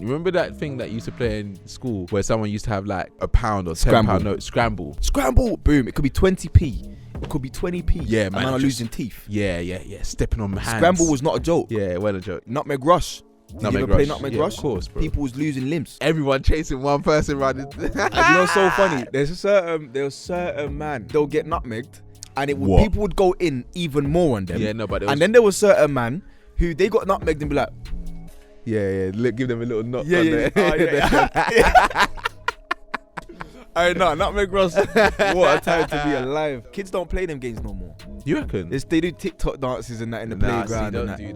Remember that thing that used to play in school where someone used to have like a £1 or £10 note? Scramble. Boom. It could be 20p. It could be 20p. Yeah, man. And I'm losing teeth. Yeah. Stepping on my hands. Scramble was not a joke. Yeah, it wasn't a joke. Nutmeg Rush. Did you ever play Nutmeg Rush? Of course, bro. People was losing limbs. Everyone chasing one person running. And you know what's so funny? There's a certain man, they'll get nutmegged, and people would go in even more on them. Yeah, no, but and then there was certain man who they got nutmegged and be like, yeah, give them a little knock. I know, Nutmeg Rush. What a time to be alive. Kids don't play them games no more. You reckon? They do TikTok dances and that in the playground. Don't do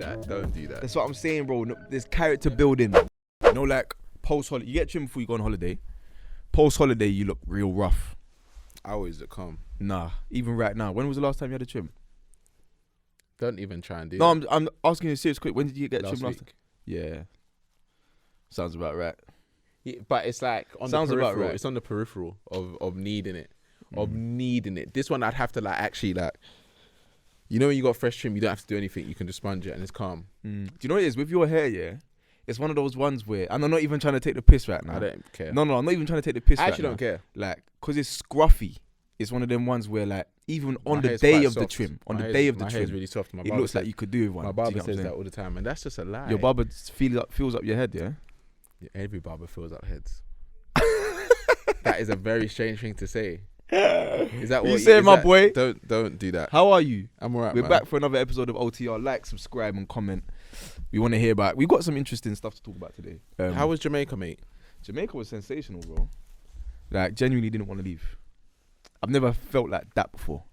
that. That's what I'm saying, bro. There's character building. You know, like post-holiday. You get trim before you go on holiday. Post-holiday, you look real rough. I always look calm. Nah, even right now. When was the last time you had a trim? Don't even try and do that. No, I'm asking you serious quick. When did you get trim last week? Yeah. Sounds about right. Yeah, but it's like on the peripheral. Right. It's on the peripheral of needing it. Of needing it. This one I'd have to like actually like, you know when you got fresh trim, you don't have to do anything. You can just sponge it and it's calm. Do you know what it is? With your hair, yeah? It's one of those ones where, and I'm not even trying to take the piss right now. I don't care. No, I'm not even trying to take the piss right now. I actually don't care. Like, because it's scruffy. It's one of them ones where like, even on the day of the trim, my hair's really soft. It looks like you could do with one. My barber says that all the time, and that's just a lie. Your barber fills up your head, yeah? Every barber fills up heads. That is a very strange thing to say. Is that what you say, my boy? Don't do that. How are you? I'm alright. We're back for another episode of OTR. Like, subscribe, and comment. We want to hear about. We got some interesting stuff to talk about today. How was Jamaica, mate? Jamaica was sensational, bro. Like, genuinely didn't want to leave. I've never felt like that before.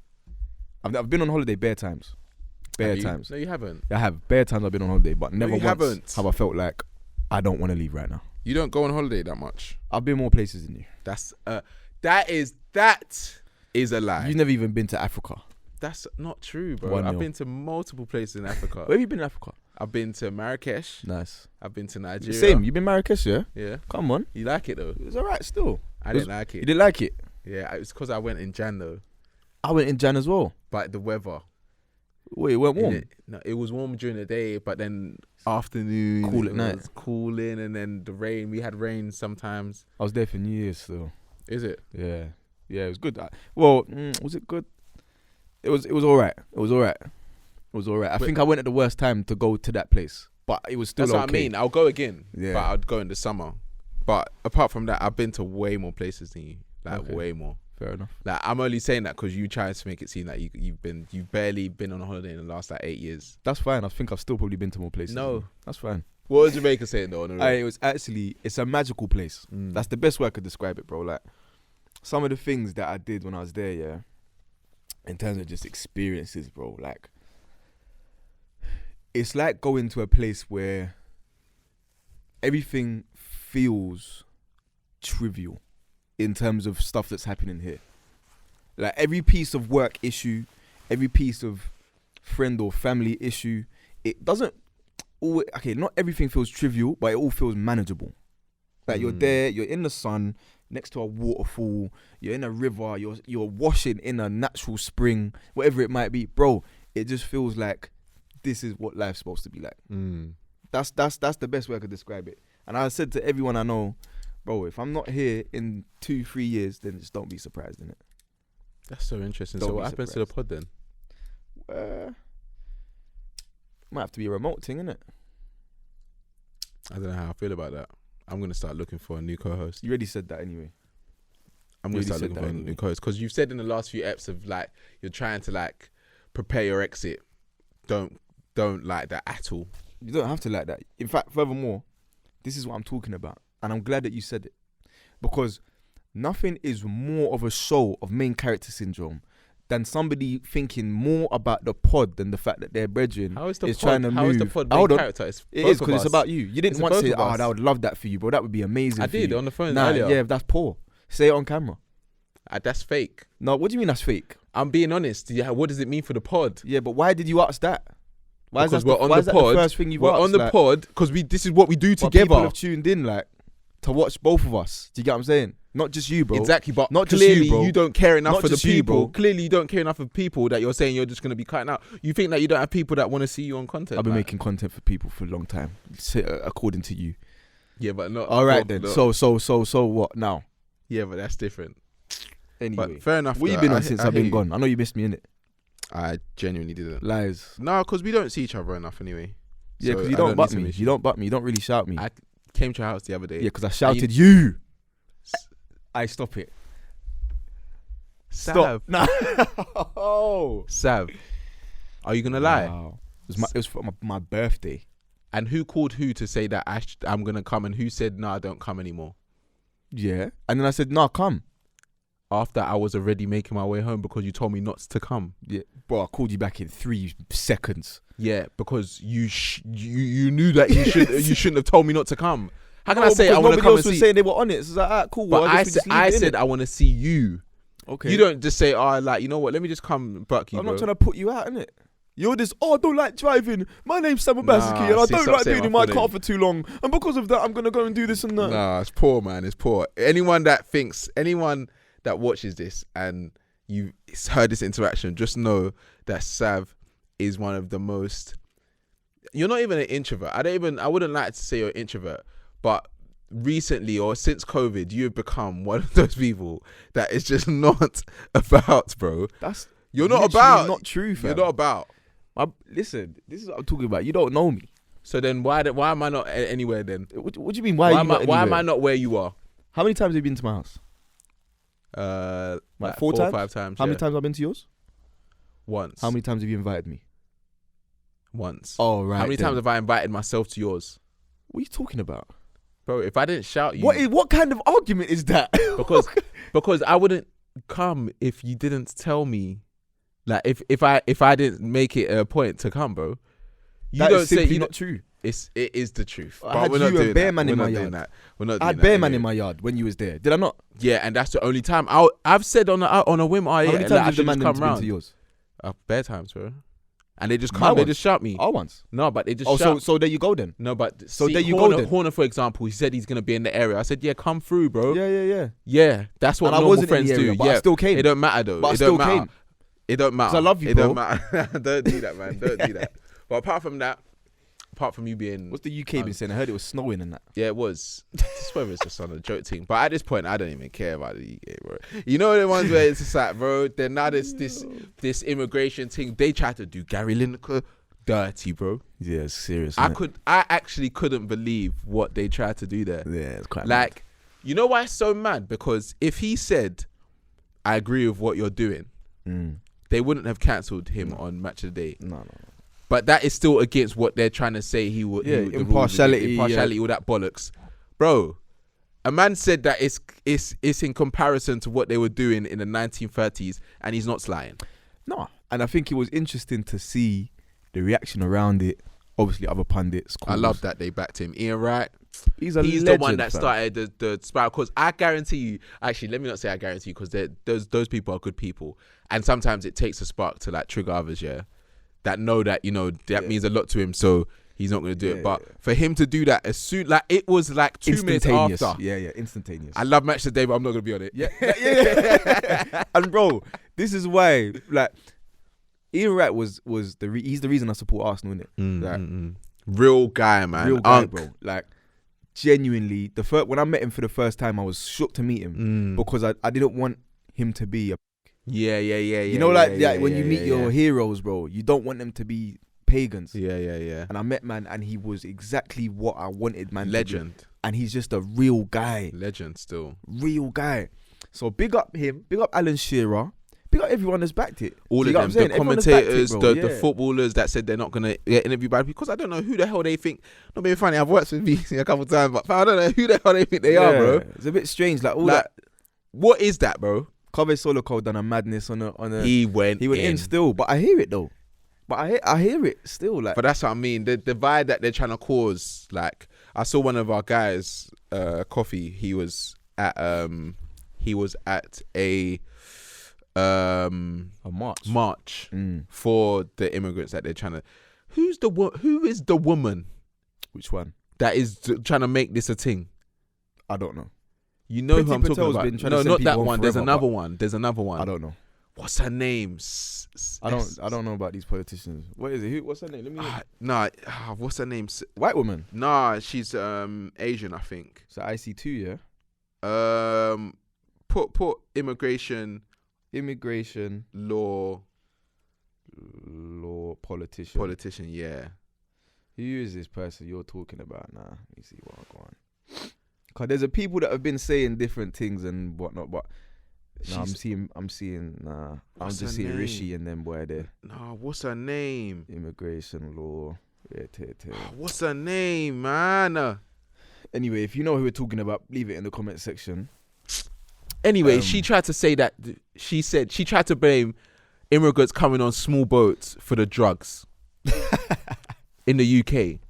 I've been on holiday bare times. Bare times. No, you haven't. I have bare times I've been on holiday, but never once have I felt like I don't want to leave right now. You don't go on holiday that much. I've been more places than you. That is a lie. You've never even been to Africa. That's not true, bro. I've been to multiple places in Africa. Where have you been in Africa? I've been to Marrakesh. Nice. I've been to Nigeria. Same. You've been Marrakesh, yeah? Yeah. Come on. You like it though? It was alright still. I didn't like it. You didn't like it? Yeah, it's because I went in Jan though. I went in Jan as well. But the weather. Wait, it weren't warm? It was warm during the day, but then afternoon. Cool at night. It was cooling, and then the rain. We had rain sometimes. I was there for New Year's still. Is it? Yeah. Yeah, it was good. Was it good? It was alright. I think I went at the worst time to go to that place, but it was still That's okay. what I mean. I'll go again, yeah. But I'd go in the summer. But apart from that, I've been to way more places than you. Like way more. Fair enough. Like I'm only saying that because you try to make it seem like you've barely been on a holiday in the last like 8 years. That's fine. I think I've still probably been to more places. No, that's fine. What was Jamaica saying though? It's a magical place. That's the best way I could describe it, bro. Like some of the things that I did when I was there, yeah, in terms of just experiences, bro. Like it's like going to a place where everything feels trivial in terms of stuff that's happening here. Like every piece of work issue, every piece of friend or family issue, it doesn't always, not everything feels trivial, but it all feels manageable. Like you're there, you're in the sun, next to a waterfall, you're in a river, you're washing in a natural spring, whatever it might be. Bro, it just feels like this is what life's supposed to be like. That's the best way I could describe it. And I said to everyone I know, bro, if I'm not here in 2-3 years, then just don't be surprised, innit? That's so interesting. So what happens to the pod then? Might have to be a remote thing, innit? I don't know how I feel about that. I'm going to start looking for a new co-host. You already said that anyway. I'm going to start looking for a new co-host. Because you've said in the last few eps of like, you're trying to like prepare your exit. Don't like that at all. You don't have to like that. In fact, furthermore, this is what I'm talking about. And I'm glad that you said it. Because nothing is more of a show of main character syndrome than somebody thinking more about the pod than the fact that their brethren is trying to move. How is the pod main character? It is because it's about you. You didn't once say, I would love that for you, bro. That would be amazing. I did on the phone earlier. Yeah, that's poor. Say it on camera. That's fake. No, what do you mean that's fake? I'm being honest. Yeah, what does it mean for the pod? Yeah, but why did you ask that? Why because is that the first thing you've asked? We're on the pod because this is what we do together. People have tuned in like to watch both of us. Do you get what I'm saying? Not just you, bro. Exactly, but not clearly just you don't care enough for the people. You, clearly you don't care enough for people that you're saying you're just going to be cutting out. You think that you don't have people that want to see you on content. I've been making content for people for a long time, according to you. Yeah, but not. All right then. So what now? Yeah, but that's different. Anyway, but fair enough. What you been on since I've been gone? I know you missed me, innit? I genuinely didn't. Lies. No, because we don't see each other enough anyway. Yeah, because you don't butt me. You don't butt me. You don't really shout me. I came to your house the other day. Yeah, because I shouted you. Stop it. Sav. Stop. No. Sav. Are you gonna lie? Wow. It was for my birthday. And who called who to say that I'm gonna come, and who said no, I don't come anymore? Yeah, and then I said no, come. After I was already making my way home because you told me not to come. Yeah, bro, I called you back in 3 seconds. Yeah, because you knew that you shouldn't have told me not to come. How can I say I want to come and see? Nobody else was saying they were on it. So it's like, alright, cool. But I said I want to see you. Okay. You don't just say, oh, like, you know what? Let me just come buck you. I'm not trying to put you out, innit? You're this, I don't like driving. My name's Sam Abasiki, and I don't like being in my car for too long. And because of that, I'm going to go and do this and that. Nah, it's poor, man. It's poor. Anyone that watches this and you heard this interaction, just know that Sav is one of the most... You're not even an introvert. I wouldn't like to say you're an introvert, but recently or since COVID, you've become one of those people that is just not about, bro. You're not about. Not true, fam. You're not about. Listen, this is what I'm talking about. You don't know me. So then why am I not anywhere then? What do you mean? Why am I not where you are? How many times have you been to my house? Like 4 or 5 times. How many times have I been to yours? Once. How many times have you invited me? Once. Oh, right. How many times have I invited myself to yours? What are you talking about? Bro, if I didn't shout you... What kind of argument is that? Because I wouldn't come if you didn't tell me. Like, if I didn't make it a point to come, bro. That is simply not true. It is the truth. I had you and Bear Man in my yard. We're not doing that. I had Bear Man in my yard when you was there. Did I not? Yeah, and that's the only time. I've said on a whim, how many times have the man come been to yours? Bare times, bro. And they just come, they just shout me. Oh, once. No, but they just shout. So there you go then. No, but there you go then. Horner, for example, he said he's going to be in the area. I said, yeah, come through, bro. Yeah. Yeah, that's what normal friends do. But I still came. It don't matter, though. But I still came. It don't matter. 'Cause I love you, bro. It don't matter. Don't do that, man. Don't do that. But apart from you being... What's the UK been saying? I heard it was snowing and that. Yeah, it was. This weather is just on a joke thing. But at this point, I don't even care about the UK, bro. You know the ones where it's just like, bro, then now there's this immigration thing. They try to do Gary Lineker dirty, bro. Yeah, it's serious. I actually couldn't believe what they tried to do there. Yeah, it's quite like, mad. You know why it's so mad? Because if he said, I agree with what you're doing, they wouldn't have cancelled him on Match of the Day. No. But that is still against what they're trying to say he would. Yeah, impartiality, all that bollocks, bro. A man said that it's in comparison to what they were doing in the 1930s, and he's not lying. No, and I think it was interesting to see the reaction around it. Obviously, other pundits. I love that they backed him. Ian Wright. He's legend, the one that started the spiral. Because I guarantee you, actually, let me not say I guarantee you, because those people are good people, and sometimes it takes a spark to like trigger others. Yeah. That know that, you know, that means a lot to him, so he's not going to do it. But for him to do that as soon, like, it was like 2 minutes after. Yeah, instantaneous. I love Match of the Day, but I'm not going to be on it. Yeah. And bro, this is why, like, Ian Wright he's the reason I support Arsenal, innit? Like, real guy, man. Real guy, bro. Like, genuinely, when I met him for the first time, I was shocked to meet him because I didn't want him to be a... Yeah. You know, when you meet your heroes, bro, you don't want them to be pagans. Yeah. And I met man, and he was exactly what I wanted, man. Legend. To be. And he's just a real guy. Legend still. Real guy. So big up him, big up Alan Shearer, big up everyone that's backed it. All of them, the commentators, the footballers that said they're not going to get interviewed by, because I don't know who the hell they think. Not being funny, I've worked with VC a couple of times, but I don't know who the hell they think they are, bro. It's a bit strange, like all that. What is that, bro? Kove Soloko done a madness on a. He went in still, but I hear it though. But I hear it still, like. But that's what I mean. The divide that they're trying to cause. Like, I saw one of our guys, Coffee. He was at a march for the immigrants that they're trying to. Who is the woman? Which one? That is trying to make this a thing. I don't know. You know Priti who I'm talking Patel's about? been trying No, to send not that people one. on There's forever, another one. There's another one. I don't know. What's her name? I don't know about these politicians. What is it? What's her name? Let me. What's her name? White woman. Nah, she's Asian, I think. So IC2, yeah. Put immigration law politician. Yeah. Who is this person you're talking about now? Let me see what I'm going. Cause there's a people that have been saying different things and whatnot, but. No, I'm seeing. I'm just seeing Rishi and them boy there. No, what's her name? Immigration law. Yeah, what's her name, man? Anyway, if you know who we're talking about, leave it in the comment section. Anyway, she tried to say that. She tried to blame immigrants coming on small boats for the drugs in the UK,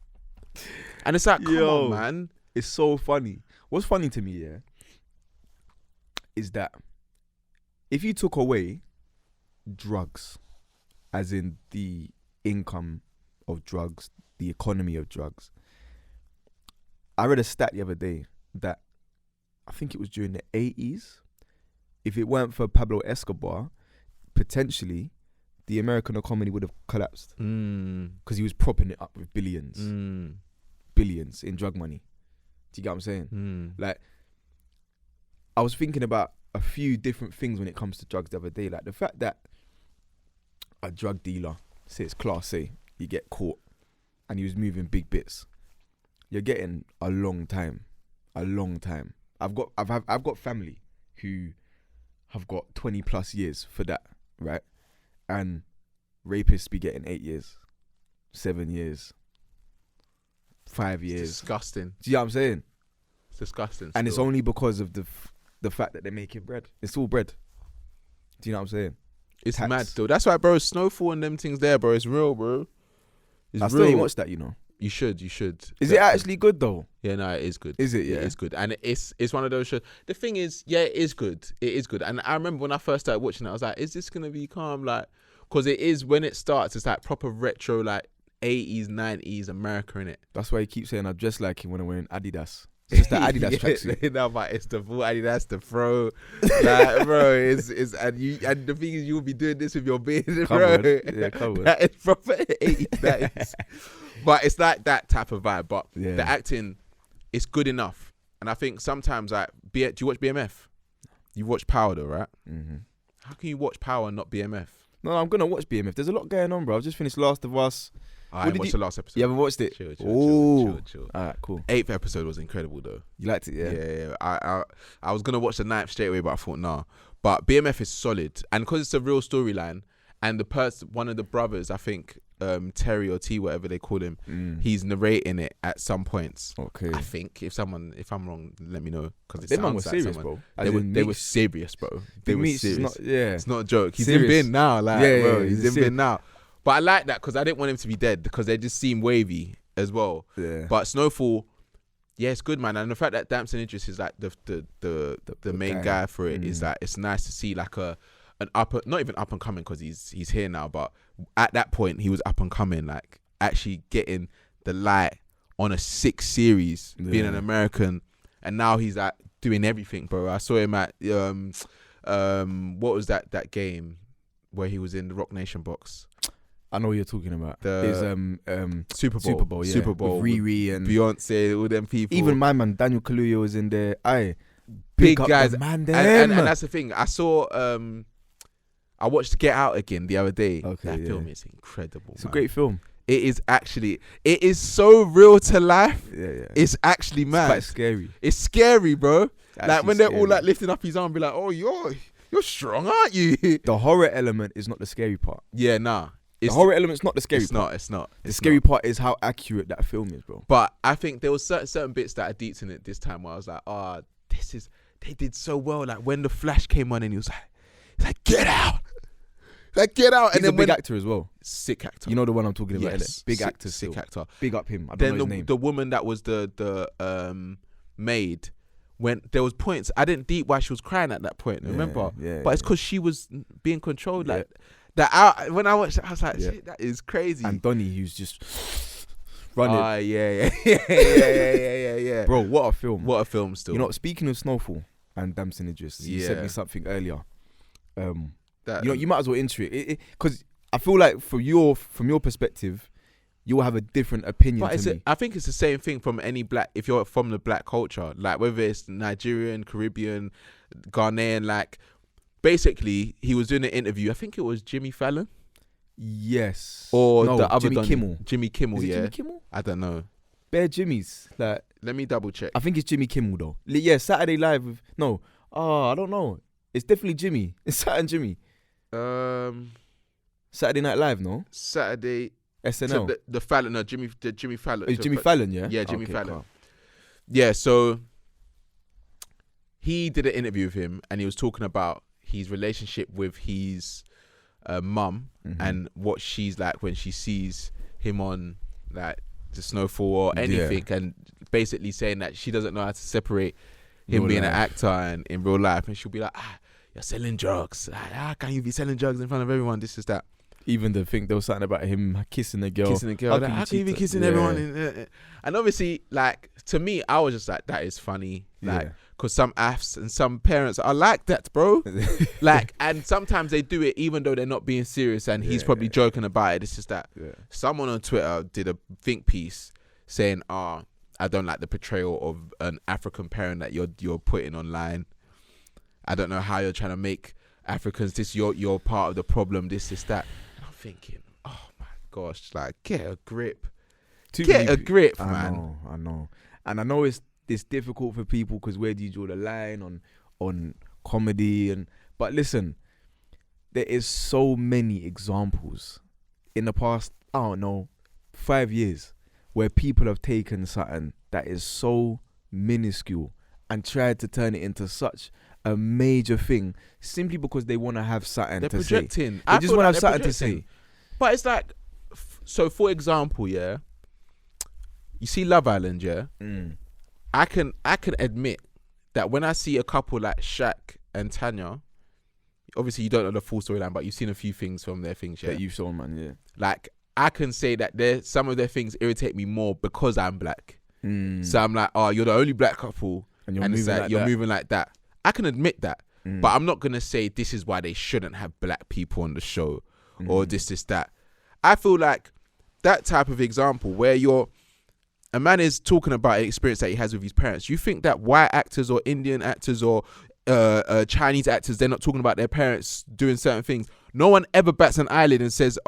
and it's like, come on, man. It's so funny. What's funny to me, yeah, is that. If you took away drugs, as in the income of drugs, the economy of drugs, I read a stat the other day that I think it was during the 80s. If it weren't for Pablo Escobar, potentially the American economy would have collapsed because he was propping it up with billions in drug money. Do you get what I'm saying? Like, I was thinking about a few different things when it comes to drugs the other day, like the fact that a drug dealer, say it's Class A, you get caught and he was moving big bits, you're getting a long time. I've got family who have got 20 plus years for that, right? And rapists be getting 8 years, 7 years, 5 years. It's disgusting. Do you know what I'm saying? It's disgusting. And it's only because of the fact that they're making bread. It's all bread. Do you know what I'm saying? It's tax. Mad though. That's why, bro, Snowfall and them things there, bro. It's real, bro. I still ain't watched that, you know. You should. Is it actually good though? Yeah, no, it is good. Is it? Yeah, it's good. And it's one of those shows. The thing is, yeah, it is good. It is good. And I remember when I first started watching it, I was like, is this gonna be calm? Like, because it is, when it starts, it's like proper retro, like 80s, 90s America in it. That's why you keep saying I dress like him when I'm wearing Adidas. It's just the Adidas tracksuit. No, but it's the full Adidas, the fro. Like, bro, it's and the thing is, you'll be doing this with your beard, bro. Yeah, covered. That is proper 80s. That is. But it's like that type of vibe. But the acting, it's good enough. And I think sometimes, like, do you watch BMF? You watch Power though, right? Mm-hmm. How can you watch Power and not BMF? No, I'm gonna watch BMF. There's a lot going on, bro. I've just finished Last of Us. I watched the last episode. You haven't watched it? Chill. Alright, cool. 8th episode was incredible though. You liked it, yeah? Yeah. I was gonna watch the 9th straight away, but I thought nah. But BMF is solid, and because it's a real storyline, and one of the brothers, I think Terry or T, whatever they call him, he's narrating it at some points. Okay. I think if I'm wrong, let me know, because them was serious, bro. They were serious, bro. They were serious. It's not a joke. He's serious. in bin now, like, bro. He's in serious. bin now. But I like that because I didn't want him to be dead, because they just seem wavy as well. Yeah. But Snowfall, yeah, it's good, man. And the fact that Damson Idris is like the main guy for it is like, it's nice to see like an not even up and coming, because he's here now, but at that point he was up and coming, like actually getting the light on a 6 series, being an American, and now he's like doing everything, bro. I saw him at what was that game where he was in the Rock Nation box? I know what you're talking about. It's Super Bowl, yeah. Super Bowl with Riri and Beyonce, all them people. Even my man Daniel Kaluuya was in there. Big guys, mandem. And that's the thing. I saw. I watched Get Out again the other day. Okay, that film is incredible. It's a great film. It is actually. It is so real to life. Yeah. It's actually mad. It's quite scary. It's scary, bro. Like when they're scary. all like lifting up his arm, be like, "Oh, you're strong, aren't you?" The horror element is not the scary part. Yeah, nah. The horror element's not the scary part. It's not. The scary part is how accurate that film is, bro. But I think there was certain bits that are deep in it this time where I was like, they did so well. Like when the Flash came on and he was like, get out. Like, get out. He's a big actor as well. Sick actor. You know the one I'm talking about, yes. Big actor. Sick actor. Big up him. I don't know his name. The woman that was the maid, when there was points, I didn't deep why she was crying at that point, remember? Yeah, but it's because she was being controlled. Like, that when I watched it, I was like, shit, that is crazy. And Donnie, who's just running. Yeah. Bro, what a film. What a film still. You know, speaking of Snowfall and Damson Idris, you sent me something earlier. that. You might as well enter it because I feel like from your perspective, you'll have a different opinion to me. I think it's the same thing from any black. If you're from the black culture, like whether it's Nigerian, Caribbean, Ghanaian, like basically he was doing an interview. I think it was Jimmy Fallon. Yes. Or the other Jimmy Kimmel. Jimmy Kimmel, Is it yeah. Jimmy Kimmel? I don't know. Bare Jimmys. Like, let me double check. I think it's Jimmy Kimmel though. Yeah, Saturday Live with I don't know. It's definitely Jimmy. It's Saturday Jimmy. Saturday Night Live, no? Saturday SNL. The Fallon, no, Jimmy Fallon. It's Jimmy Fallon, yeah? Yeah, Jimmy Fallon. Calm. Yeah, so he did an interview with him and he was talking about his relationship with his mum and what she's like when she sees him on like the Snowfall or anything, and basically saying that she doesn't know how to separate him being an actor and in real life, and she'll be like, you're selling drugs. How can you be selling drugs in front of everyone? This is that. Even the thing, there was something about him kissing a girl. How can you be kissing everyone? And obviously, like, to me, I was just like, that is funny. Like, because some AFs and some parents are like that, bro. Like, and sometimes they do it even though they're not being serious, and he's probably joking about it. It's just that someone on Twitter did a think piece saying, I don't like the portrayal of an African parent that you're putting online. I don't know how you're trying to make Africans this you're part of the problem, this that. And I'm thinking, oh my gosh, like, get a grip. Get a grip, man. I know. And I know it's difficult for people because where do you draw the line on comedy but listen, there is so many examples in the past, I don't know, 5 years where people have taken something that is so minuscule and tried to turn it into such a major thing simply because they want to have something to projecting. say. They just want to have something to say. But it's like, so for example, yeah, you see Love Island, yeah? I can admit that when I see a couple like Shaq and Tanya, obviously you don't know the full storyline, but you've seen a few things from their things, yeah? That you've shown, man, yeah. Like, I can say that some of their things irritate me more because I'm black. So I'm like, you're the only black couple, and you're moving like that. I can admit that, but I'm not gonna say this is why they shouldn't have black people on the show or this, that. I feel like that type of example where a man is talking about an experience that he has with his parents. You think that white actors or Indian actors or Chinese actors, they're not talking about their parents doing certain things. No one ever bats an eyelid and says,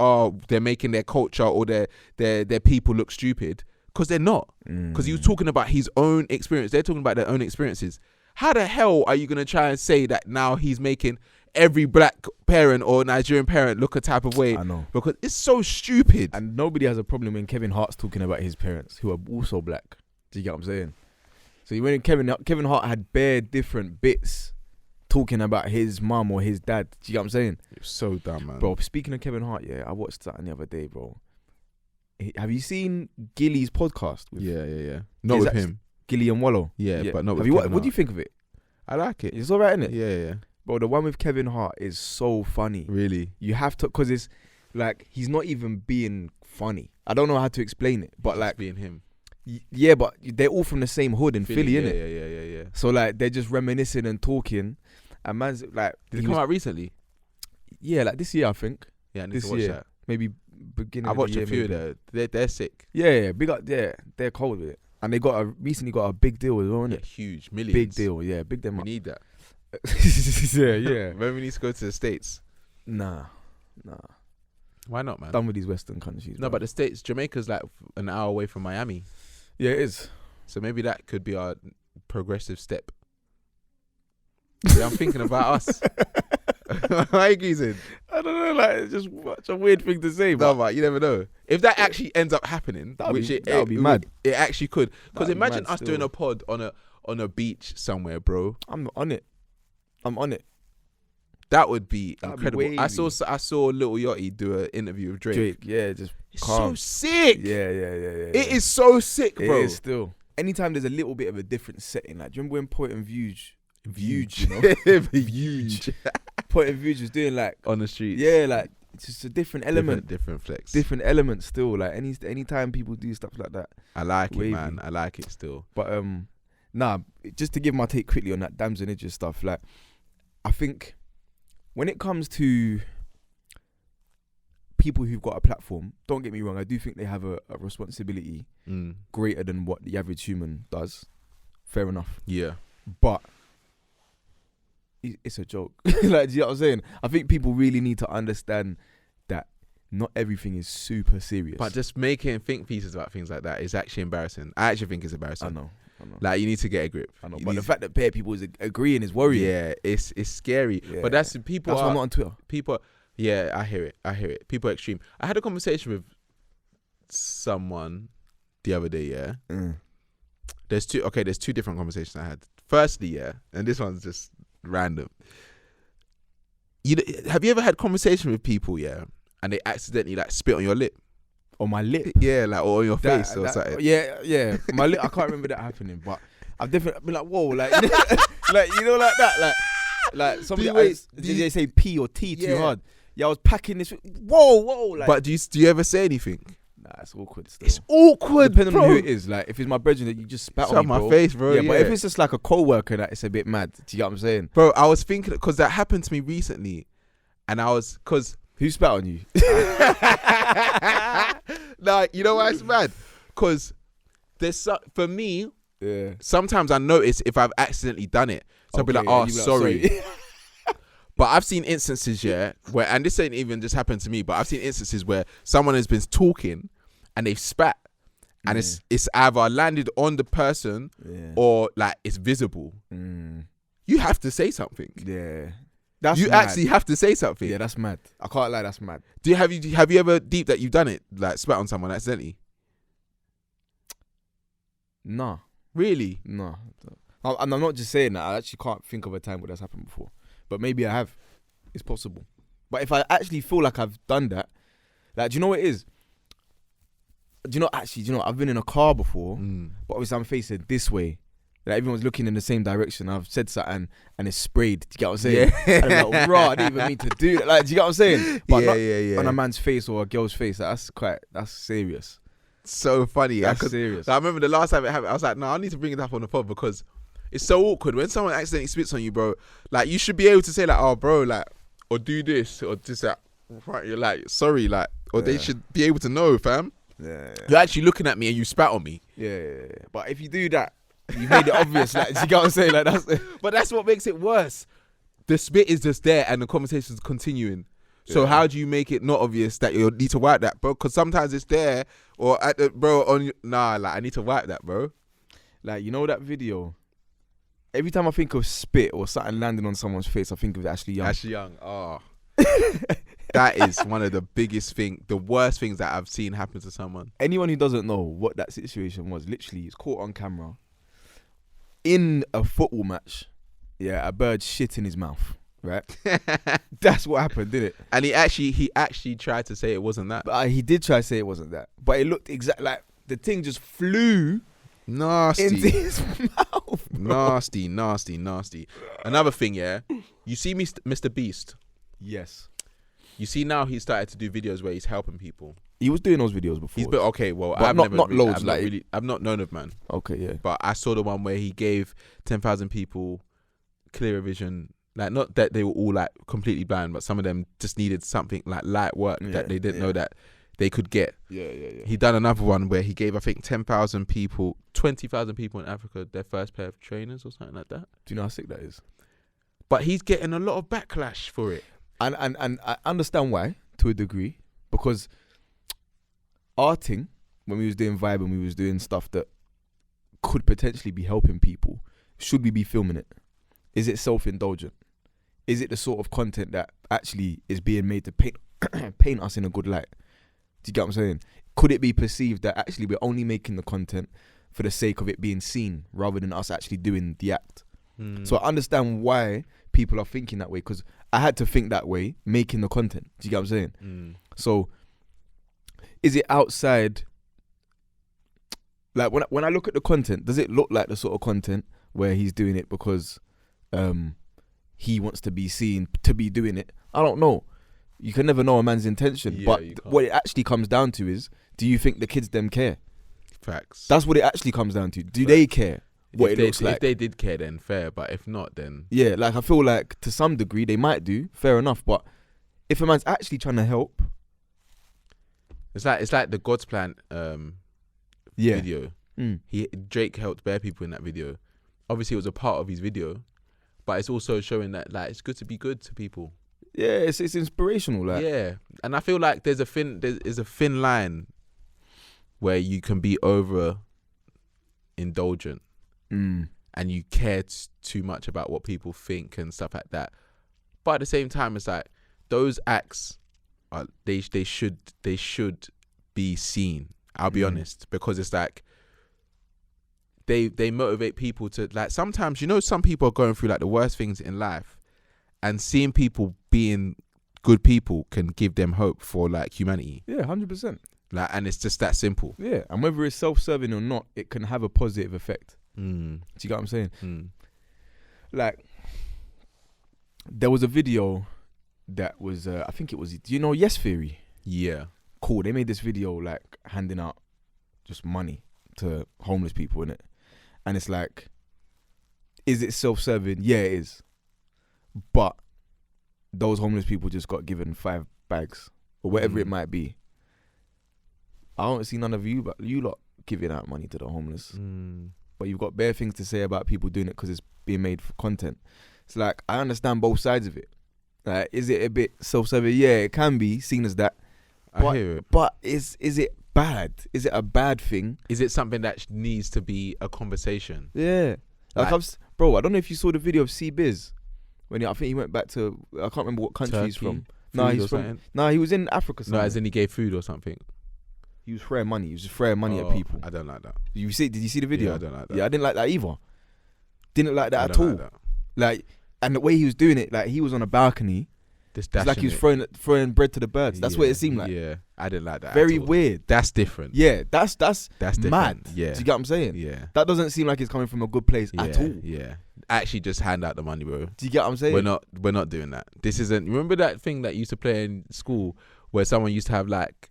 they're making their culture or their people look stupid, because they're not. Because he was talking about his own experience. They're talking about their own experiences. How the hell are you going to try and say that now he's making every black parent or Nigerian parent look a type of way? I know. Because it's so stupid. And nobody has a problem when Kevin Hart's talking about his parents, who are also black. Do you get what I'm saying? So when Kevin Hart had bare different bits talking about his mum or his dad. Do you get what I'm saying? It's so dumb, man. Bro, speaking of Kevin Hart, I watched something the other day, bro. Have you seen Gilly's podcast? Yeah. Not with him. Gilly and Wallow. Yeah, but not with Kevin Hart. What do you think of it? I like it. It's alright, innit? Yeah. Bro, the one with Kevin Hart is so funny. Really? You have to, because it's like, he's not even being funny. I don't know how to explain it, but like, being him. Yeah, but they're all from the same hood in Philly, innit? Yeah. So like, they're just reminiscing and talking. And man's like, did it come out recently? Yeah, like this year, I think. Yeah, I need this to watch year. that. Maybe beginning I of the watched year. a few of they're sick. Yeah, big up. Yeah, they're cold with it. And they recently got a big deal as well, innit? Yeah, huge, millions. Big deal, yeah, big them We up. need that. yeah. When we need to go to the States. Nah. Why not, man? Done with these Western countries. No, but the States, Jamaica's like an hour away from Miami. Yeah, it is. So maybe that could be our progressive step. Yeah, I'm thinking about us. Why are you geezing? I don't know, like, it's just such a weird thing to say. No, but you never know. If that actually ends up happening, that would be mad. It actually could. Because imagine us doing a pod on a beach somewhere, bro. I'm on it. That would be That'd incredible. be I saw Lil Yachty do an interview with Drake. Yeah, just it's calm. so sick. Yeah. It is so sick, bro. It is still. Anytime there's a little bit of a different setting, like, do you remember when Point and Vuge, you know? Huge. Point and Vuge was doing like on the street. Yeah, like, it's just a different element. Different flex. Different element still. Like, anytime people do stuff like that. I like it, man. I like it still. But nah, just to give my take quickly on that Damson Idris stuff, like, I think when it comes to people who've got a platform, don't get me wrong, I do think they have a responsibility greater than what the average human does. Fair enough. Yeah. But it's a joke. Like, do you know what I'm saying? I think people really need to understand that not everything is super serious. But just making think pieces about things like that is actually embarrassing. I actually think it's embarrassing. I know. Like, you need to get a grip. I know. But the fact that bare people is agreeing is worrying. Yeah, it's scary. Yeah. But that's people. That's why I'm not on Twitter. People. Yeah, I hear it. People are extreme. I had a conversation with someone the other day. Yeah. There's two different conversations I had. Firstly, yeah, and this one's just random. Have you ever had conversation with people, yeah, and they accidentally like spit on your lip? On my lip? Yeah, like, or on your face or something. Yeah. My lip, I can't remember that happening, but I've definitely been like, whoa, like, like, you know, like that, like somebody, did they say P or T too hard? Yeah, I was packing this. Whoa, like. But do you ever say anything? Nah, it's awkward still. It's awkward, depending bro. on who it is. Like, if it's my brethren that you just spat on me, my face, bro. Yeah, but if it's just like a co-worker, that it's a bit mad. Do you get what I'm saying? Bro, I was thinking, because that happened to me recently, and because who spat on you? Nah, you know why it's mad? Because for me, sometimes I notice if I've accidentally done it. So I'll be like, oh, sorry. But I've seen instances, where, and this ain't even just happened to me, but I've seen instances where someone has been talking and they've spat, and it's either landed on the person or like it's visible. You have to say something. Yeah. You actually have to say something. Yeah, that's mad. I can't lie, that's mad. Have you ever deep that you've done it, like spat on someone accidentally? Nah. Really? No. And I'm not just saying that. I actually can't think of a time where that's happened before. But maybe I have. It's possible. But if I actually feel like I've done that, like, do you know what it is? I've been in a car before, but obviously I'm facing this way. Like, everyone's looking in the same direction. I've said something and it's sprayed. Do you get what I'm saying? Yeah. And I'm like, bro, I didn't even mean to do that. Like, do you get what I'm saying? But on a man's face or a girl's face, that's serious. So funny. That's serious. I remember the last time it happened, I was like, no, I need to bring it up on the pod because it's so awkward when someone accidentally spits on you, bro. Like, you should be able to say like, oh, bro, like, or do this or just that. Right, you're like, sorry, like, or they should be able to know, fam. Yeah. You're actually looking at me and you spat on me. Yeah. But if you do that, you made it obvious. Like, you get what I'm saying? Like, but that's what makes it worse. The spit is just there and the conversation's continuing. So how do you make it not obvious that you need to wipe that, bro? Because sometimes it's there, or I need to wipe that, bro. Like, you know that video? Every time I think of spit or something landing on someone's face, I think of Ashley Young. Ashley Young, that is one of the the worst things that I've seen happen to someone. Anyone who doesn't know what that situation was, literally, it's caught on camera in a football match. Yeah, a bird shit in his mouth. Right, that's what happened, didn't it? And he actually tried to say it wasn't that. But he did try to say it wasn't that. But it looked exactly like the thing just flew nasty into his mouth. Bro. Nasty. Another thing, you see Mr. Beast. Yes. You see now he started to do videos where he's helping people. He was doing those videos before. He's been okay. Well, but I've not known of man. Okay, yeah. But I saw the one where he gave 10,000 people clearer vision. Like, not that they were all like completely blind, but some of them just needed something like light work that they didn't know that they could get. Yeah. He done another one where he gave, I think, 10,000 people, 20,000 people in Africa their first pair of trainers or something like that. Do you know how sick that is? But he's getting a lot of backlash for it. And I understand why, to a degree, because our thing, when we was doing Vibe and we was doing stuff that could potentially be helping people, should we be filming it? Is it self-indulgent? Is it the sort of content that actually is being made to paint us in a good light? Do you get what I'm saying? Could it be perceived that actually we're only making the content for the sake of it being seen rather than us actually doing the act? So I understand why people are thinking that way, because I had to think that way making the content. Do you get what I'm saying? So is it outside? Like, when I look at the content, does it look like the sort of content where he's doing it because he wants to be seen to be doing it? I don't know. You can never know a man's intention. But what it actually comes down to is, do you think the kids them care? Facts. That's what it actually comes down to. Do they care? what if it looks like. If they did care, then fair. But if not, then yeah, like I feel like to some degree they might do. Fair enough, but if a man's actually trying to help, it's like the God's Plan video. Drake helped bare people in that video. Obviously, it was a part of his video, but it's also showing that like it's good to be good to people. Yeah, it's inspirational. Like, yeah, and I feel like there's a thin line where you can be over indulgent and you care too much about what people think and stuff like that. But at the same time, it's like those acts are they should be seen. I'll be honest, because it's like they motivate people to, like, sometimes, you know, some people are going through like the worst things in life, and seeing people being good people can give them hope for like humanity. Yeah, 100%. Like, and it's just that simple. Yeah, and whether it's self-serving or not, it can have a positive effect. Do you get what I'm saying? Like, there was a video that was, I think it was, do you know Yes Theory? Yeah. Cool. They made this video like handing out just money to homeless people, innit? And it's like, is it self-serving? Yeah, it is. But those homeless people just got given 5 bags or whatever it might be. I don't see none of you, but you lot giving out money to the homeless. But you've got bare things to say about people doing it because it's being made for content. It's like, I understand both sides of it. Like, is it a bit self-serving? Yeah, it can be seen as that. I hear it. But is it bad? Is it a bad thing? Is it something that needs to be a conversation? Yeah. Like, bro, I don't know if you saw the video of C-Biz. When I think he went back to, I can't remember what country he's from. He was in Africa somewhere. No, as in he gave food or something. He was throwing money. He was just throwing money at people. I don't like that. Did you see the video? Yeah, I don't like that. Yeah, I didn't like that either. Didn't like that at all. Like, and the way he was doing it, like he was on a balcony. It's like he was throwing bread to the birds. That's what it seemed like. Yeah, I didn't like that. Very weird. That's different. Yeah, that's different. mad. Yeah. Do you get what I'm saying? Yeah. That doesn't seem like it's coming from a good place at all. Yeah. Actually, just hand out the money, bro. Do you get what I'm saying? We're not doing that. This isn't. Remember that thing that used to play in school where someone used to have like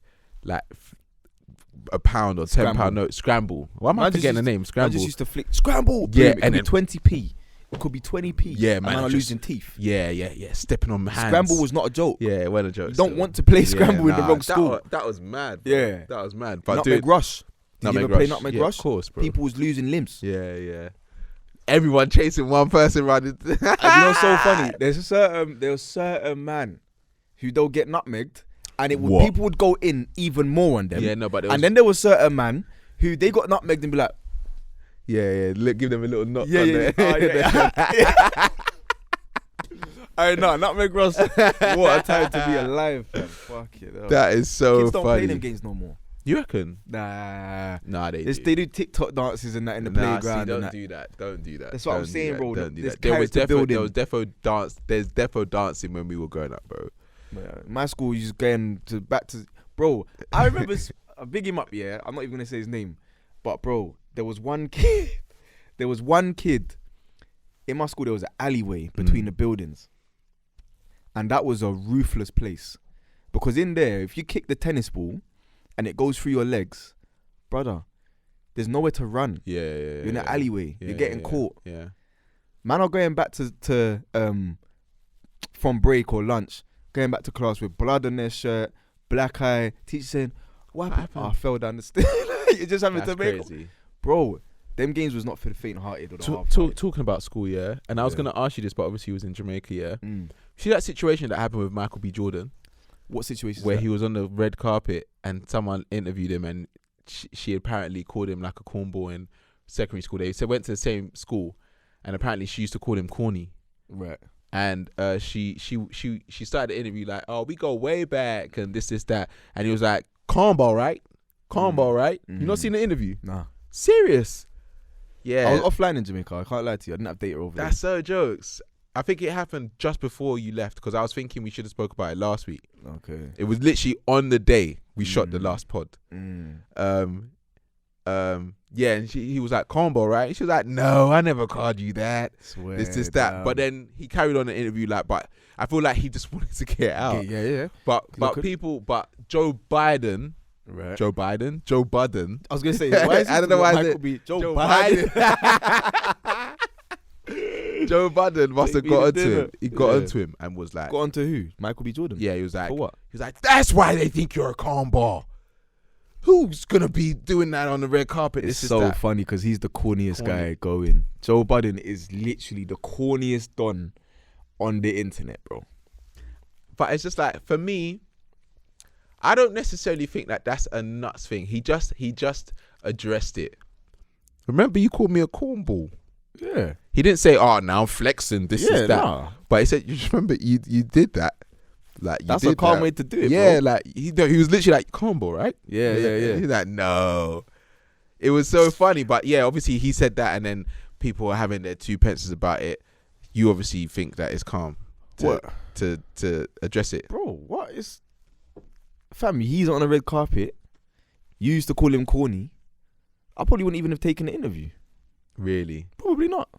a pound or £10 note, scramble. Why am I forgetting the name? Scramble. I just used to flick scramble. Yeah, and then 20p. It could be 20p. Yeah, man. And I'm losing teeth. Yeah. Stepping on my hands. Scramble was not a joke. Yeah, it wasn't a joke. You don't want to play scramble in the wrong school. That was mad. Bro. Yeah, that was mad. But Nutmeg Rush. Did you ever play Nutmeg Rush? Of course, bro. People was losing limbs. Yeah. Everyone chasing one person running. And you know, so funny. There was a certain man who they'll get nutmegged, and people would go in even more on them. Yeah, no, but and then there was certain man who they got nutmegged and be like, yeah, give them a little nut. Yeah. I know, Nutmeg Rush. What a time to be alive, man. Fuck it. That is so Kids don't funny. play them games no more. You reckon? Nah, they do TikTok dances and that in the playground. Don't do that. Don't do that. That's what I'm saying, bro. Don't do that. There was defo dance. There's defo dancing when we were growing up, bro. My school used going back to, bro. I remember. I big him up. Yeah, I'm not even gonna say his name, but bro, there was one kid. In my school. There was an alleyway between the buildings, and that was a ruthless place, because in there, if you kick the tennis ball and it goes through your legs, brother, there's nowhere to run. Yeah. You're in an alleyway. You're getting caught. Yeah. Man are going back to from break or lunch, going back to class with blood on their shirt, black eye. Teacher saying, "What happened?" Oh, I fell down the stairs. You're just having to make crazy. Bro, them games was not for the faint-hearted or the half-hearted. Talking about school, yeah, and I was gonna ask you this, but obviously he was in Jamaica, yeah. See that situation that happened with Michael B. Jordan? What situation? Where he was on the red carpet and someone interviewed him, and she apparently called him like a cornball in secondary school. They went to the same school, and apparently she used to call him corny. Right. And she started the interview like, "Oh, we go way back and this that," and he was like, "Cornball, right? Cornball, right?" You not seen the interview? Nah. Serious? Yeah. I was offline in Jamaica. I can't lie to you. I didn't have data over there. That's so jokes. I think it happened just before you left, because I was thinking we should have spoke about it last week. Okay. It was literally on the day we shot the last pod. Yeah, and he was like, "Combo, right?" And she was like, "No, I never called you that." Swear this, that. But then he carried on the interview like, but I feel like he just wanted to get it out. Yeah. But Joe Biden Right. Joe Biden. Joe Budden. I was gonna say, why is I don't know why Michael B. Joe Biden. Joe Budden must have Take me got to onto dinner. him. He got onto him and was like, Got onto who? Michael B. Jordan. yeah, he was like, For what? He was like, that's why they think you're a cornball. Who's gonna be doing that on the red carpet? It's This is so that. funny because he's the corniest guy going. Joe Budden is literally the corniest don on the internet, bro. But it's just like, for me, I don't necessarily think that that's a nuts thing. He just addressed it. Remember, you called me a cornball. Yeah. He didn't say, "Oh, now I'm flexing. This is that." Nah. But he said, "You just remember you did that. Like That's a calm way to do it. Yeah, bro. like he was literally like cornball, right? Yeah. He's like, no. It was so funny, but yeah, obviously he said that, and then people are having their two pences about it. You obviously think that it's calm to address it, Bro, what is... Fam, he's on a red carpet. You used to call him corny. I probably wouldn't even have taken the interview. really. Probably not.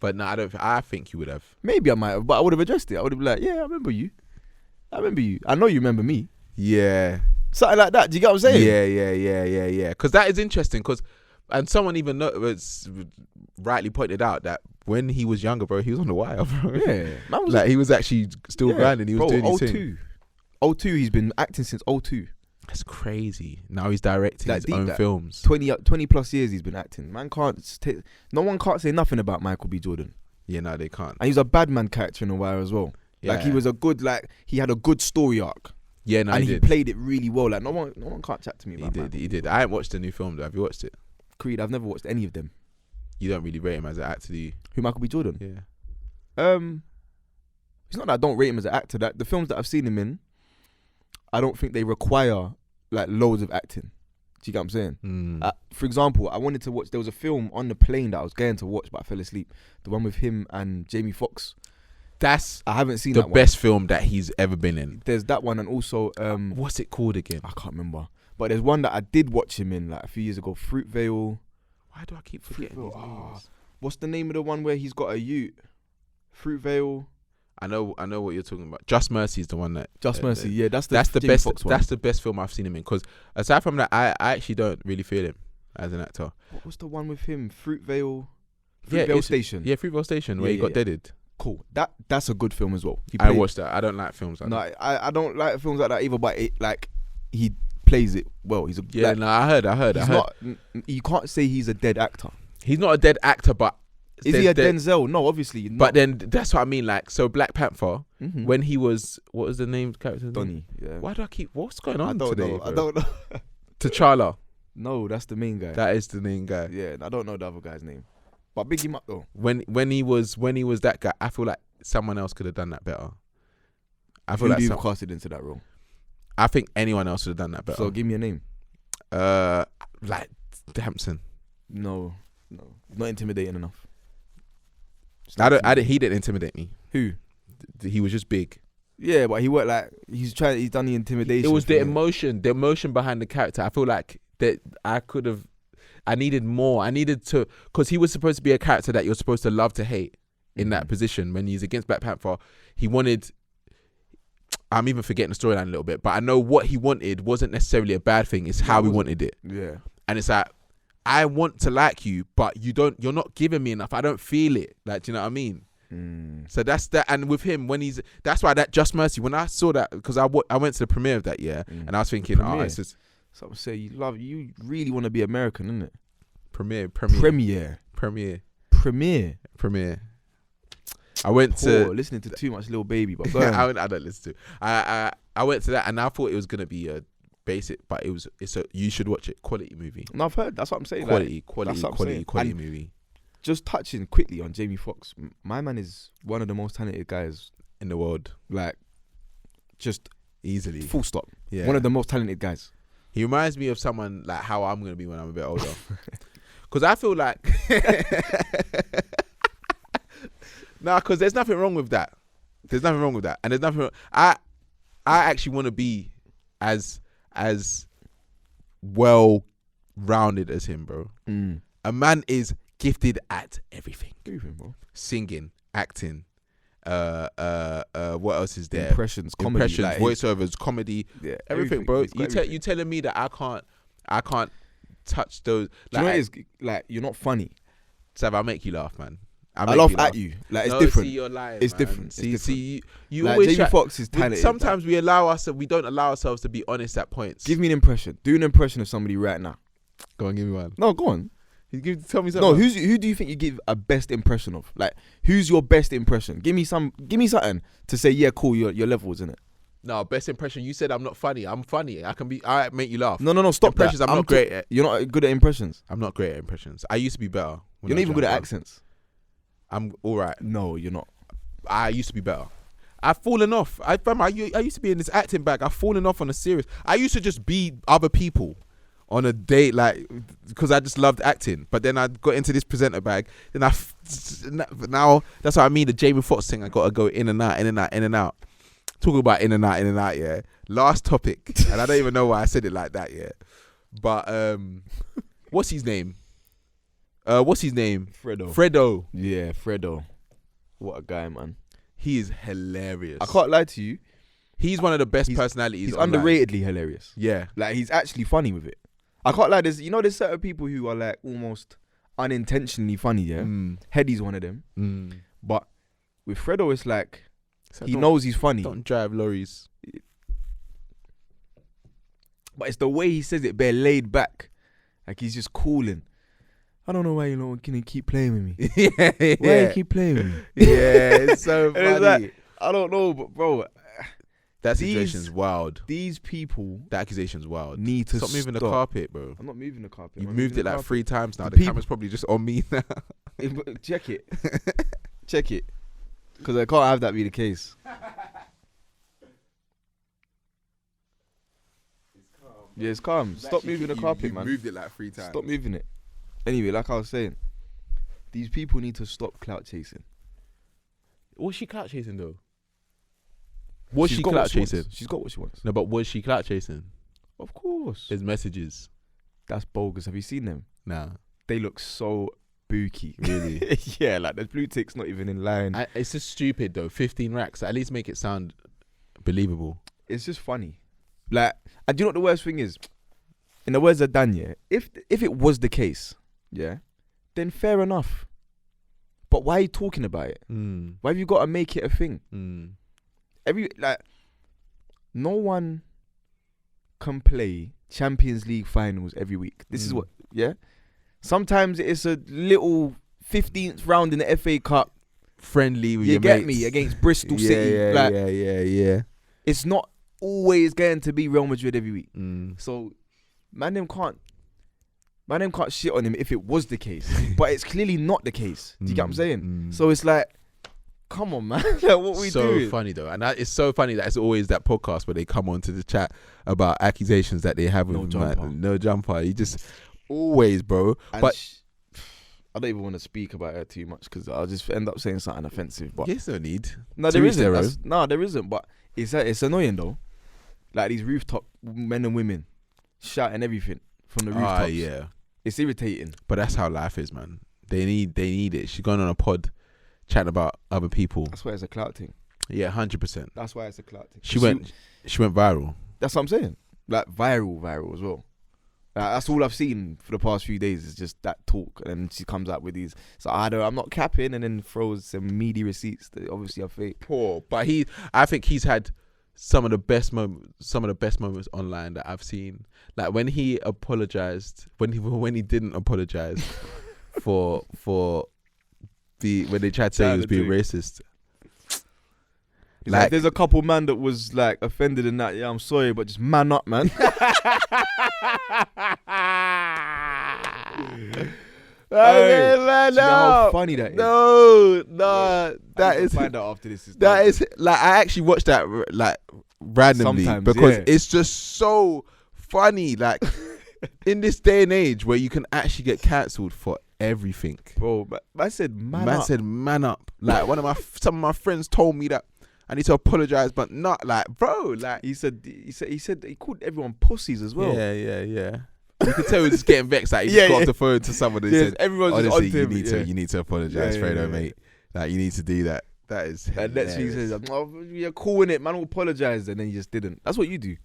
But no, I think you would have. Maybe I might have, but I would have addressed it. I would have been like, yeah, I remember you. I know you remember me. Yeah. Something like that. Do you get what I'm saying? Yeah. Because that is interesting. And someone even was rightly pointed out that when he was younger, bro, he was on the wire, bro. Yeah. Man was Like he was actually still grinding. He was doing his thing. 02, he's been acting since 02. That's crazy. Now he's directing Like, his deep own that. films. 20 plus years he's been acting. No one can't say nothing about Michael B. Jordan. Yeah, no, they can't. And he's a bad man character in a while as well. Like he was he had a good story arc. Yeah, no, and he he did. played it really well. Like no one can't chat to me about Michael He B. did. I haven't watched the new film though. Have you watched it? Creed, I've never watched any of them. You don't really rate him as an actor, do you? Who, Michael B. Jordan? Yeah. It's not that I don't rate him as an actor. That the films that I've seen him in, I don't think they require like loads of acting. Do you get what I'm saying? For example, I wanted to watch. There was a film on the plane that I was going to watch, but I fell asleep. The one with him and Jamie Foxx. That's I haven't seen the that best film that he's ever been in. There's that one, and also What's it called again? I can't remember. But there's one that I did watch him in like a few years ago. Fruitvale. Why do I keep forgetting these names? What's the name of the one where he's got a ute? Fruitvale. I know what you're talking about. Just Mercy is the one that. Just Mercy. Yeah, that's the Jamie best. Foxx one. That's the best film I've seen him in. Because aside from that, I actually don't really feel him as an actor. What was the one with him? Fruitvale Station. Yeah, Fruitvale Station where he got deaded. Cool. That's a good film as well. I watched that. I don't like films like that. I don't like films like that either. But he plays it well. He's I heard. You can't say he's a dead actor. He's not a dead actor, but is he a Denzel? No, obviously not. But then that's what I mean. Like, so Black Panther, when he was, what was the name character? Donnie. Yeah. Why do I keep? What's going on I today? I don't know. T'Challa. No, that's the main guy. That is the main guy. Yeah, I don't know the other guy's name. But big him up though. When he was that guy, I feel like someone else could have done that better. Who do you casted into that role? I think anyone else would have done that better. So give me a name. Like Hampson. No, not intimidating enough. He didn't intimidate me. Who? He was just big. Yeah, but he worked like he's done the intimidation. It was the emotion behind the character. I feel like that I needed more. I needed to, because he was supposed to be a character that you're supposed to love to hate in that position. When he's against Black Panther, he wanted, I'm even forgetting the storyline a little bit, but I know what he wanted wasn't necessarily a bad thing. It's how he wanted it. Yeah. And it's like, I want to like you, but you're not giving me enough. I don't feel it. Like, do you know what I mean? So that's that. And with him, that's why that Just Mercy, when I saw that, because I went to the premiere of that, and I was thinking, it's just, so I say you really want to be American, isn't it? Premiere. I went to listening to too much Lil Baby, but go ahead. I don't listen to. I went to that and I thought it was gonna be a basic, but it's a you should watch it. Quality movie. No, I've heard. That's what I'm saying. Quality movie. Just touching quickly on Jamie Foxx, my man is one of the most talented guys in the world. Like, just easily. Full stop. Yeah. One of the most talented guys. He reminds me of someone like how I'm gonna be when I'm a bit older. Because I feel like, because there's nothing wrong with that. There's nothing wrong with that, and there's nothing wrong. I actually want to be as well rounded as him, bro. A man is gifted at everything, bro. Singing, acting, what else is there? Impressions, comedy, like voiceovers, comedy, everything, bro. You telling me that I can't touch those? Like, do you know what it is? Like, you're not funny. Sav, I'll make you laugh, man. I laugh at you. Like, it's different. See, you're lying, it's man. different. See, you like, always Jamie Foxx is talented. Sometimes we don't allow ourselves to be honest at points. Give me an impression. Do an impression of somebody right now. Go on, give me one. No, go on. Tell me something. No, who do you think you give a best impression of? Like, who's your best impression? Give me something to say. Yeah, cool. Your levels in it. No, best impression. You said I'm not funny. I'm funny. I make you laugh. No. Stop impressions. That. I'm not great at. You're not good at impressions. I'm not great at impressions. I used to be better. You're not even good at accents. I'm all right. No, you're not. I used to be better. I've fallen off. I used to be in this acting bag. I've fallen off on a serious. I used to just be other people on a date, like, because I just loved acting. But then I got into this presenter bag. Then now that's what I mean. The Jamie Foxx thing. I got to go in and out, in and out, in and out. Talking about in and out. Yeah. Last topic, and I don't even know why I said it like that. Yeah. But what's his name? Fredo. Yeah, Fredo. What a guy, man. He is hilarious. I can't lie to you. He's one of the best personalities. He's underratedly hilarious. Yeah. Like, he's actually funny with it. I can't lie. There's certain people who are like almost unintentionally funny, yeah? Heady's one of them. But with Fredo, it's like, he knows he's funny. Don't drive lorries. But it's the way he says it, bare laid back. Like, he's just cooling. I don't know why you don't can keep playing with me. Yeah. Why you keep playing with me? Yeah, it's so funny. It's like, I don't know, but bro, that situation's wild. These people, that accusation's wild. Need to stop moving the carpet, bro. I'm not moving the carpet. You've moved it like 3 times now. The camera's probably just on me now. Check it. Check it. Because I can't have that be the case. Yeah, it's calm. Stop moving the carpet, man. You moved it like 3 times. Stop moving it. Anyway, like I was saying, these people need to stop clout chasing. Was she clout chasing though? Was she clout chasing? She's got what she wants. No, but was she clout chasing? Of course. There's messages. That's bogus. Have you seen them? Nah. They look so booky. Really? Yeah, like the blue tick's not even in line. It's just stupid though. 15 racks. At least make it sound believable. It's just funny. Like, and do you know what the worst thing is? In the words of Dan, yeah, if it was the case, yeah, then fair enough. But why are you talking about it? Why have you got to make it a thing? No one can play Champions League finals every week. This is what, yeah? Sometimes it's a little 15th round in the FA Cup. Friendly with you your get mates. Me, against Bristol City. Yeah. It's not always going to be Real Madrid every week. So, man, them can't shit on him if it was the case. But it's clearly not the case. Do you get what I'm saying? So it's like, come on, man. Like, what we doing? So funny though, and it's so funny that it's always that podcast where they come on to the chat about accusations that they have with no jumper. You just always, bro. And but I don't even want to speak about her too much because I'll just end up saying something offensive. But yes, no need. No, there isn't. No, there isn't. But it's annoying though. Like these rooftop men and women shouting everything from the rooftops. Yeah. It's irritating. But that's how life is, man. They need it. She's going on a pod chatting about other people. That's why it's a clout thing. Yeah, 100%. That's why it's a clout thing. She went viral. That's what I'm saying. Like viral as well. That's all I've seen for the past few days is just that talk, and she comes out with these. So I'm not capping, and then throws some meaty receipts that obviously are fake. Poor, but I think he's had some of the best moments online that I've seen. Like when he apologized, when he didn't apologize for when they tried to say he was being racist. Like there's a couple man that was like offended in that. Yeah, I'm sorry, but just man up, man. Man, how funny that is. No, that is. Find out after this. That is like I actually watched that like randomly because it's just so funny. Like in this day and age where you can actually get cancelled for everything, bro. But I said man up. Like some of my friends told me that I need to apologize, but not like, bro. Like he said he called everyone pussies as well. Yeah. You could tell he was just getting vexed. Like he just got off the phone to someone and said, everyone's honestly, just on you need to apologize, Fredo, mate. Like you need to do that. That is And next week he says, "Oh, you're cool in it, man. Will apologize," and then you just didn't. That's what you do.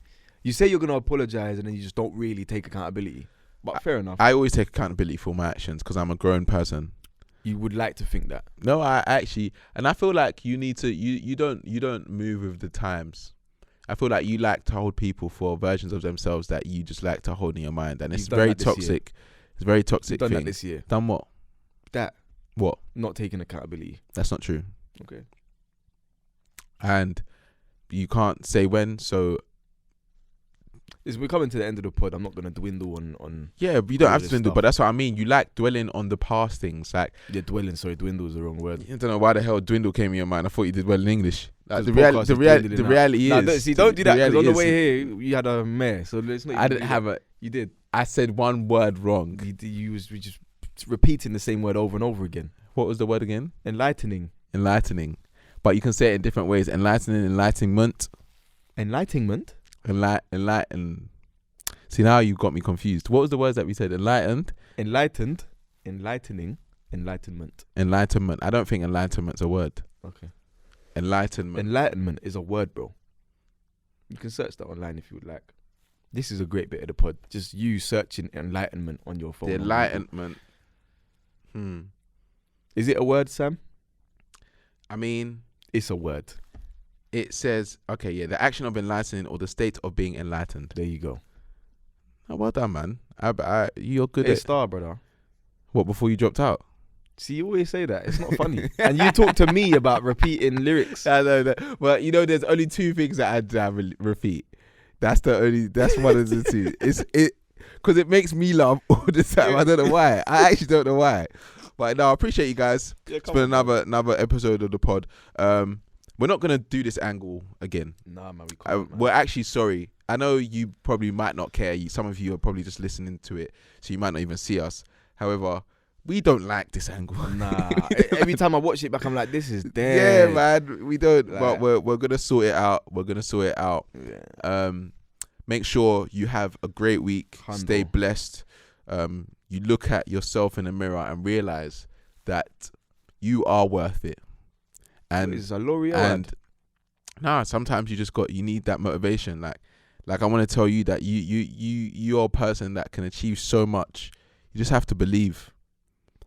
You say you're gonna apologize, and then you just don't really take accountability. But fair enough. I always take accountability for my actions because I'm a grown person. You would like to think that. No, I actually, and I feel like you need to. You don't move with the times. I feel like you like to hold people for versions of themselves that you just like to hold in your mind, and it's very toxic. It's very toxic. You've done that this year. Done what? That. What? Not taking accountability. That's not true. Okay. And you can't say when, so we're coming to the end of the pod. I'm not gonna dwindle on. Yeah, but you don't have to dwindle, but that's what I mean. You like dwelling on the past things, like dwelling. Sorry, dwindle is the wrong word. I don't know why the hell dwindle came in your mind. I thought you did well in English. Like the reality is. See, don't do that because on the way here you had a mare. So let's not. I didn't have a. You did. I said one word wrong. You was just repeating the same word over and over again. What was the word again? Enlightening. But you can say it in different ways. Enlightenment. Enlighten. See, now you got me confused. What was the words that we said? Enlightened. Enlightening. Enlightenment. I don't think enlightenment's a word. Okay. Enlightenment is a word, bro. You can search that online if you would like. This is a great bit of the pod. Just you searching enlightenment on your phone. The enlightenment. Is it a word, Sam? I mean, it's a word. It says, okay, yeah, the action of enlightening or the state of being enlightened. There you go. Oh, well done, man. You're good at star, brother. What, before you dropped out? See, you always say that. It's not funny. And you talk to me about repeating lyrics. I know that. But, there's only two things that I had to repeat. That's one of the two. Because it makes me laugh all the time. I don't know why. I actually don't know why. But no, I appreciate you guys. Yeah, it's been another episode of the pod. We're not going to do this angle again. Nah, man, we can't. We're actually sorry. I know you probably might not care. Some of you are probably just listening to it, so you might not even see us. However, we don't like this angle. Nah. Every time I watch it back, I'm like, this is dead. Yeah, man. We don't. But we're going to sort it out. Yeah. Make sure you have a great week. Humble. Stay blessed. You look at yourself in the mirror and realize that you are worth it. And it's a L'Oreal. And sometimes you need that motivation. Like I want to tell you that you're a person that can achieve so much. You just have to believe.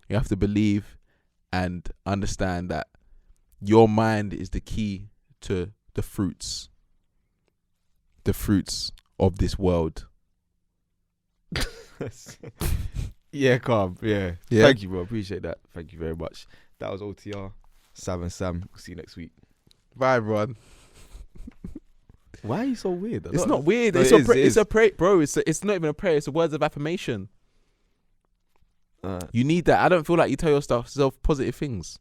You have to believe and understand that your mind is the key to the fruits of this world. Yeah, calm. Yeah. Thank you, bro. Appreciate that. Thank you very much. That was OTR. Sam and Sam. We'll see you next week. Bye, everyone. Why are you so weird? It's not weird. No, it's a prayer, bro. It's not even a prayer. It's a words of affirmation. You need that. I don't feel like you tell yourself positive things.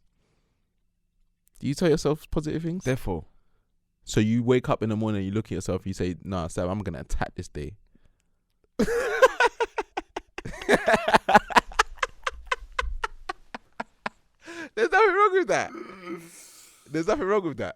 Do you tell yourself positive things? Therefore. So you wake up in the morning, you look at yourself, you say, "Nah, Sam, I'm gonna attack this day." There's nothing wrong with that.